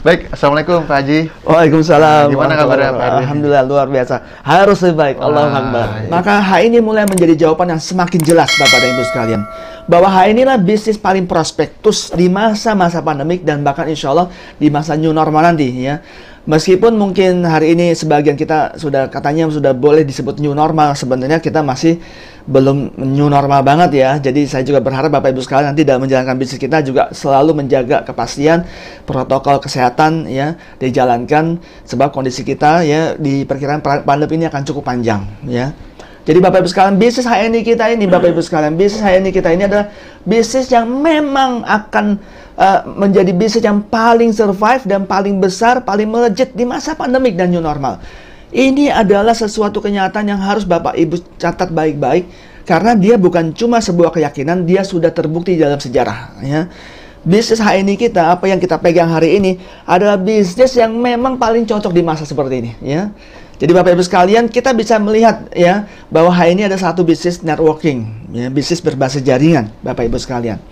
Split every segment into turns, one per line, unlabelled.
Baik, Assalamualaikum Pak Haji.
Waalaikumsalam.
Gimana kabarnya Pak Erwin?
Alhamdulillah luar biasa. Harus lebih baik. Allahu Akbar. Maka hal ini mulai menjadi jawaban yang semakin jelas Bapak dan Ibu sekalian. Bahwa hal inilah bisnis paling prospektus di masa-masa pandemik dan bahkan insya Allah di masa new normal nanti ya. Meskipun mungkin hari ini sebagian kita sudah katanya sudah boleh disebut new normal, sebenarnya kita masih belum new normal banget ya. Jadi saya juga berharap Bapak Ibu sekalian nanti dalam menjalankan bisnis kita juga selalu menjaga kepastian protokol kesehatan ya dijalankan, sebab kondisi kita ya diperkirakan pandemi ini akan cukup panjang ya. Jadi Bapak Ibu sekalian, bisnis HNI kita ini, Bapak Ibu sekalian, bisnis HNI kita ini adalah bisnis yang memang akan menjadi bisnis yang paling survive dan paling besar, paling melejit di masa pandemik dan new normal. Ini adalah sesuatu kenyataan yang harus Bapak Ibu catat baik-baik, karena dia bukan cuma sebuah keyakinan, dia sudah terbukti dalam sejarah ya. Bisnis HNI kita, apa yang kita pegang hari ini adalah bisnis yang memang paling cocok di masa seperti ini ya. Jadi Bapak Ibu sekalian, kita bisa melihat ya bahwa HNI ada satu bisnis networking ya, bisnis berbasis jaringan Bapak Ibu sekalian.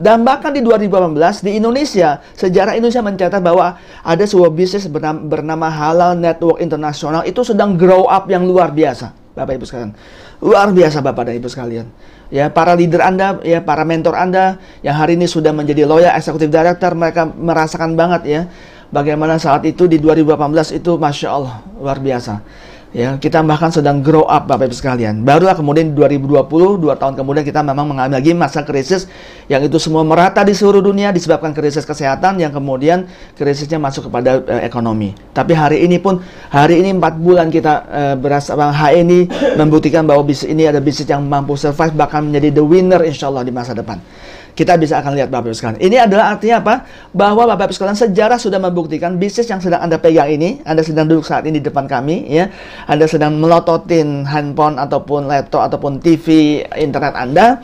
Dan bahkan di 2018 di Indonesia, sejarah Indonesia mencatat bahwa ada sebuah bisnis bernama Halal Network Internasional itu sedang grow up yang luar biasa Bapak Ibu sekalian. Luar biasa Bapak dan Ibu sekalian. Ya, para leader Anda, ya para mentor Anda yang hari ini sudah menjadi lawyer, executive director, mereka merasakan banget ya bagaimana saat itu di 2018 itu Masya Allah luar biasa. Ya, kita bahkan sedang grow up Bapak Ibu sekalian. Barulah kemudian di 2020, 2 tahun kemudian kita memang mengalami lagi masa krisis yang itu semua merata di seluruh dunia disebabkan krisis kesehatan yang kemudian krisisnya masuk kepada ekonomi. Tapi hari ini 4 bulan kita berasa HNI membuktikan bahwa bisnis ini ada bisnis yang mampu survive bahkan menjadi the winner insya Allah di masa depan. Kita bisa akan lihat Bapak Ibu sekalian. Ini adalah artinya apa? Bahwa Bapak Ibu sekalian sejarah sudah membuktikan bisnis yang sedang Anda pegang ini, Anda sedang duduk saat ini di depan kami ya. Anda sedang melototin handphone ataupun laptop ataupun TV internet Anda.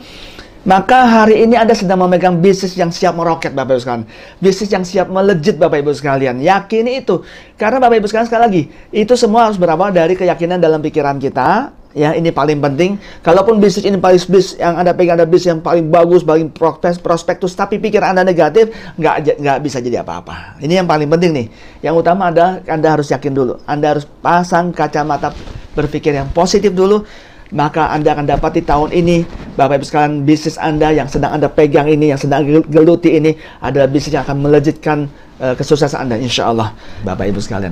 Maka hari ini Anda sedang memegang bisnis yang siap meroket Bapak Ibu sekalian. Bisnis yang siap melejit Bapak Ibu sekalian. Yakini itu. Karena Bapak Ibu sekalian sekali lagi, itu semua harus berawal dari keyakinan dalam pikiran kita. Ya, ini paling penting. Kalaupun bisnis ini paling bisnis yang Anda pegang ada bisnis yang paling bagus, paling prospektus, tapi pikiran Anda negatif, nggak bisa jadi apa-apa. Ini yang paling penting nih. Yang utama adalah Anda harus yakin dulu. Anda harus pasang kacamata berpikir yang positif dulu. Maka Anda akan dapat di tahun ini, Bapak Ibu sekalian, bisnis Anda yang sedang Anda pegang ini, yang sedang geluti ini, adalah bisnis yang akan melejitkan kesuksesan Anda, insya Allah, Bapak Ibu sekalian.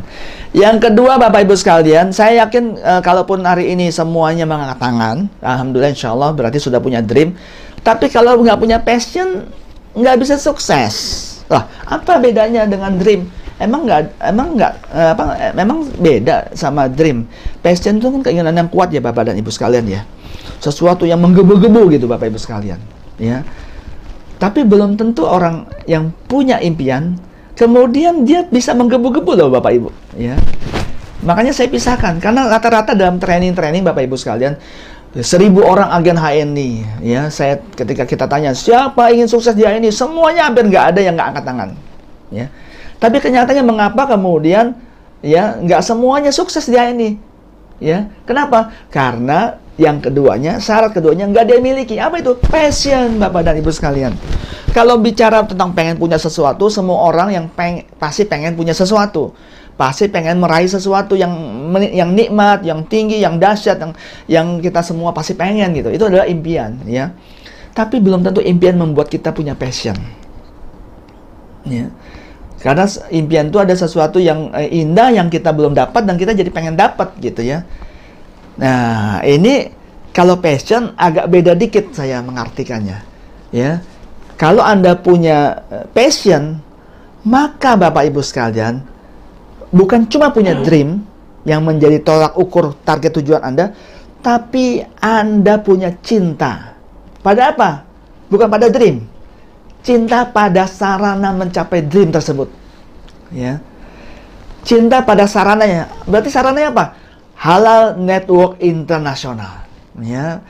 Yang kedua, Bapak Ibu sekalian, saya yakin kalaupun hari ini semuanya mengangkat tangan, alhamdulillah, insya Allah, berarti sudah punya dream. Tapi kalau nggak punya passion, nggak bisa sukses. Lah, apa bedanya dengan dream? Memang beda sama dream. Passion itu kan keinginan yang kuat ya Bapak dan Ibu sekalian ya. Sesuatu yang menggebu-gebu gitu Bapak Ibu sekalian ya. Tapi belum tentu orang yang punya impian kemudian dia bisa menggebu-gebu loh Bapak Ibu ya. Makanya saya pisahkan, karena rata-rata dalam training Bapak Ibu sekalian 1.000 orang agen HNI ya. Saya ketika kita tanya siapa ingin sukses di HNI, semuanya hampir nggak ada yang nggak angkat tangan ya. Tapi kenyataannya mengapa kemudian ya nggak semuanya sukses di HNI ya. Kenapa? Karena yang keduanya, syarat keduanya nggak dia miliki. Apa itu? Passion Bapak dan Ibu sekalian. Kalau bicara tentang pengen punya sesuatu, semua orang yang pasti pengen punya sesuatu. Pasti pengen meraih sesuatu yang nikmat, yang tinggi, yang dahsyat, yang kita semua pasti pengen gitu. Itu adalah impian ya. Tapi belum tentu impian membuat kita punya passion. Ya. Karena impian itu ada sesuatu yang indah yang kita belum dapat dan kita jadi pengen dapat gitu ya. Nah, ini kalau passion agak beda dikit saya mengartikannya. Ya. Kalau Anda punya passion, maka Bapak Ibu sekalian bukan cuma punya dream yang menjadi tolak ukur target tujuan Anda, tapi Anda punya cinta. Pada apa? Bukan pada dream. Cinta pada sarana mencapai dream tersebut. Ya. Cinta pada sarananya. Berarti sarananya apa? Halal Network Internasional. Ya.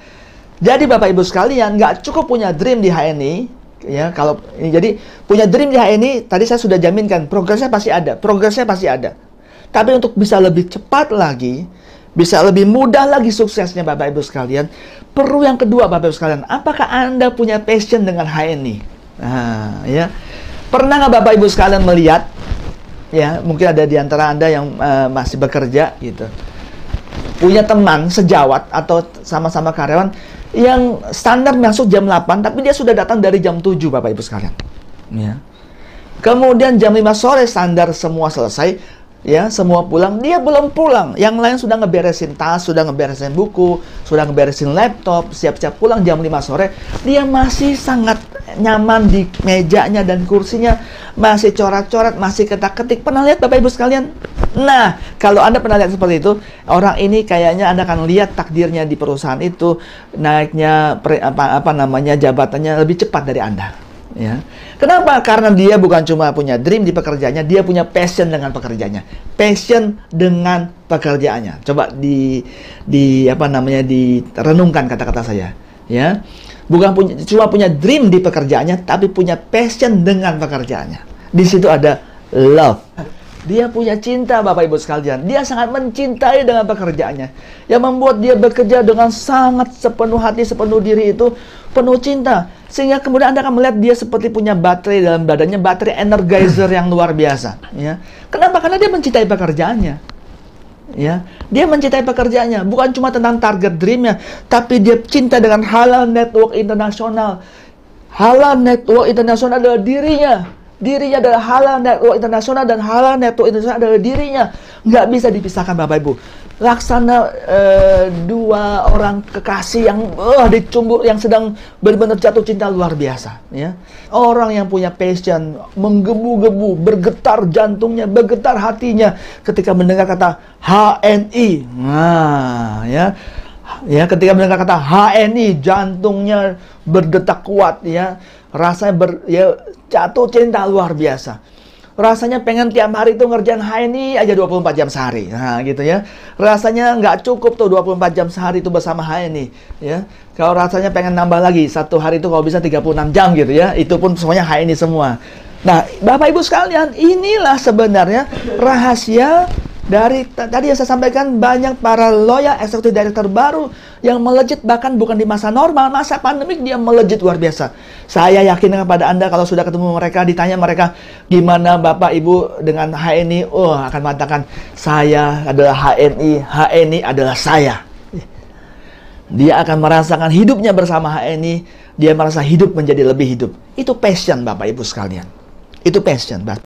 Jadi Bapak Ibu sekalian, nggak cukup punya dream di HNI. Ya, jadi punya dream di HNI, tadi saya sudah jaminkan, progresnya pasti ada. Tapi untuk bisa lebih cepat lagi, bisa lebih mudah lagi suksesnya Bapak Ibu sekalian, perlu yang kedua Bapak Ibu sekalian, apakah Anda punya passion dengan HNI? Nah, ya. Pernah nggak Bapak Ibu sekalian melihat ya, mungkin ada di antara Anda yang masih bekerja gitu, punya teman sejawat atau sama-sama karyawan yang standar masuk jam 8, tapi dia sudah datang dari jam 7, Bapak Ibu sekalian. Ya. Kemudian jam 5 sore standar semua selesai, ya, semua pulang, dia belum pulang. Yang lain sudah ngeberesin tas, sudah ngeberesin buku, sudah ngeberesin laptop, siap-siap pulang jam 5 sore. Dia masih sangat nyaman di mejanya dan kursinya, masih coret-coret, masih ketak-ketik. Pernah lihat Bapak Ibu sekalian? Nah, kalau Anda pernah lihat seperti itu, orang ini kayaknya Anda akan lihat takdirnya di perusahaan itu naiknya jabatannya lebih cepat dari Anda. Ya. Kenapa? Karena dia bukan cuma punya dream di pekerjaannya, dia punya passion dengan pekerjaannya. Passion dengan pekerjaannya. Coba direnungkan kata-kata saya, ya. Bukan cuma punya dream di pekerjaannya, tapi punya passion dengan pekerjaannya. Di situ ada love. Dia punya cinta, Bapak Ibu sekalian. Dia sangat mencintai dengan pekerjaannya. Yang membuat dia bekerja dengan sangat sepenuh hati, sepenuh diri itu, penuh cinta. Sehingga kemudian Anda akan melihat dia seperti punya baterai dalam badannya, baterai energizer yang luar biasa. Ya. Kenapa? Karena dia mencintai pekerjaannya. Ya, dia mencintai pekerjaannya. Bukan cuma tentang target dreamnya, tapi dia cinta dengan Halal Network Internasional. Halal Network Internasional adalah dirinya. Dirinya adalah Halal Network Internasional, dan Halal Network Internasional adalah dirinya. Nggak bisa dipisahkan, Bapak Ibu. Laksana dua orang kekasih yang dicumbuk, yang sedang benar-benar jatuh cinta luar biasa. Ya. Orang yang punya passion, menggebu-gebu, bergetar jantungnya, bergetar hatinya ketika mendengar kata HNI. Nah, ya. Ya, ketika mendengar kata HNI, jantungnya berdetak kuat, ya. Rasanya jatuh cinta luar biasa. Rasanya pengen tiap hari itu ngerjain HNI aja 24 jam sehari. Nah, gitu ya. Rasanya nggak cukup tuh 24 jam sehari itu bersama HNI, ya. Kalau rasanya pengen nambah lagi, satu hari itu kalau bisa 36 jam gitu ya. Itu pun semuanya HNI semua. Nah, Bapak Ibu sekalian, inilah sebenarnya rahasia dari tadi yang saya sampaikan, banyak para loyal executive director baru yang melejit, bahkan bukan di masa normal, masa pandemik dia melejit luar biasa. Saya yakin kepada Anda kalau sudah ketemu mereka, ditanya mereka, gimana Bapak Ibu dengan HNI? Akan mengatakan, saya adalah HNI, HNI adalah saya. Dia akan merasakan hidupnya bersama HNI, dia merasa hidup menjadi lebih hidup. Itu passion, Bapak Ibu sekalian. Itu passion.